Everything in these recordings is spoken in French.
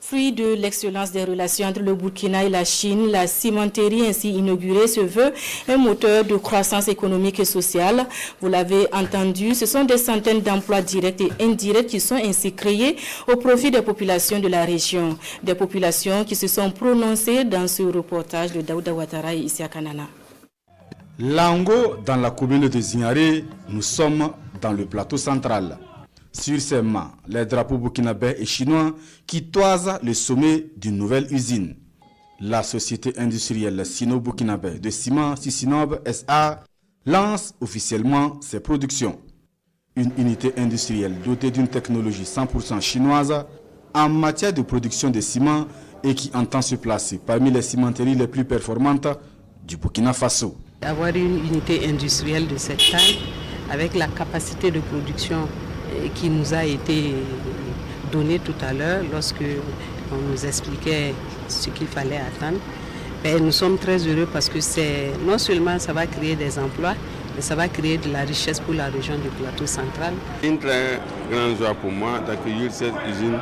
Fruit de l'excellence des relations entre le Burkina et la Chine, la cimenterie ainsi inaugurée se veut un moteur de croissance économique et sociale. Vous l'avez entendu, ce sont des centaines d'emplois directs et indirects qui sont ainsi créés au profit des populations de la région. Des populations qui se sont prononcées dans ce reportage de Daouda Ouattara et Issa Kanana. Lango, dans la commune de Zignaré, nous sommes dans le plateau central. Sur ces mâts, les drapeaux burkinabés et chinois qui toisent le sommet d'une nouvelle usine. La société industrielle sino-burkinabé de ciment Sisinob SA lance officiellement ses productions. Une unité industrielle dotée d'une technologie 100% chinoise en matière de production de ciment et qui entend se placer parmi les cimenteries les plus performantes du Burkina Faso. Avoir une unité industrielle de cette taille avec la capacité de production qui nous a été donnée tout à l'heure lorsque on nous expliquait ce qu'il fallait attendre. Et nous sommes très heureux parce que non seulement ça va créer des emplois, mais ça va créer de la richesse pour la région du plateau central. C'est une très grande joie pour moi d'accueillir cette usine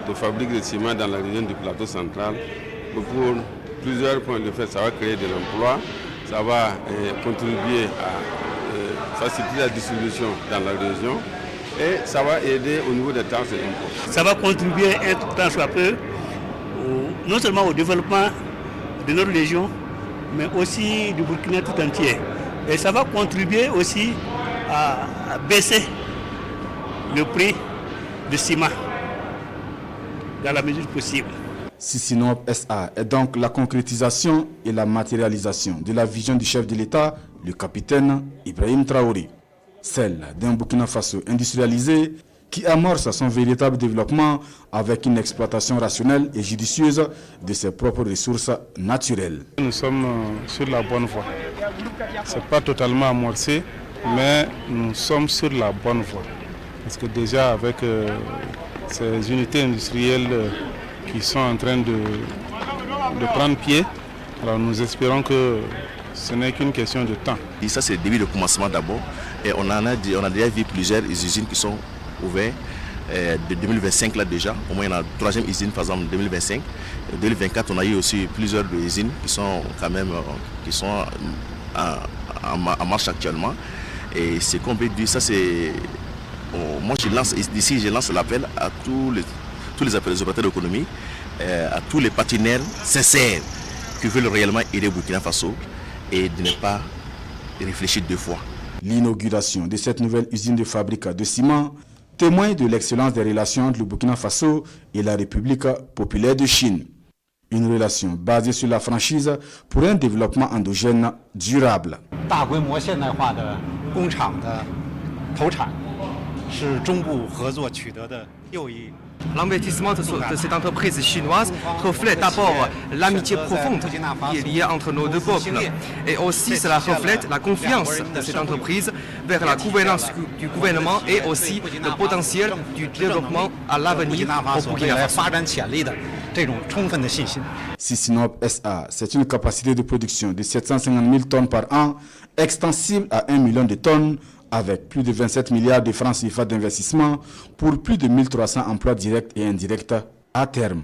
de fabrique de ciment dans la région du plateau central. Pour plusieurs points de vue, ça va créer de l'emploi, ça va contribuer à faciliter la distribution dans la région. Et ça va aider au niveau des taxes et impôts. Ça va contribuer un tant soit peu, non seulement au développement de notre région, mais aussi du Burkina tout entier. Et ça va contribuer aussi à baisser le prix du ciment dans la mesure possible. Sisinob SA est donc la concrétisation et la matérialisation de la vision du chef de l'État, le capitaine Ibrahim Traoré. Celle d'un Burkina Faso industrialisé qui amorce son véritable développement avec une exploitation rationnelle et judicieuse de ses propres ressources naturelles. Nous sommes sur la bonne voie. Ce n'est pas totalement amorcé, mais nous sommes sur la bonne voie. Parce que déjà avec ces unités industrielles qui sont en train de prendre pied, alors nous espérons que ce n'est qu'une question de temps. Et ça, c'est le début de commencement d'abord. Et on a déjà vu plusieurs usines qui sont ouvertes de 2025 là déjà. Au moins, il y a la troisième usine, par exemple, en 2025. En 2024, on a eu aussi plusieurs usines qui sont quand même en marche actuellement. Et c'est qu'on peut dire, ça c'est... Moi, je lance l'appel à tous les opérateurs d'économie, à tous les partenaires sincères qui veulent réellement aider Burkina Faso et de ne pas réfléchir deux fois. L'inauguration de cette nouvelle usine de fabrique de ciment témoigne de l'excellence des relations entre le Burkina Faso et la République populaire de Chine. Une relation basée sur la franchise pour un développement endogène durable. L'investissement de cette entreprise chinoise reflète d'abord l'amitié profonde qui est liée entre nos deux peuples. Et aussi cela reflète la confiance de cette entreprise vers la gouvernance du gouvernement et aussi le potentiel du développement à l'avenir au Burkina Faso. Sisinob SA, c'est une capacité de production de 750 000 tonnes par an, extensible à 1 million de tonnes, avec plus de 27 milliards de francs CFA d'investissement pour plus de 1300 emplois directs et indirects à terme.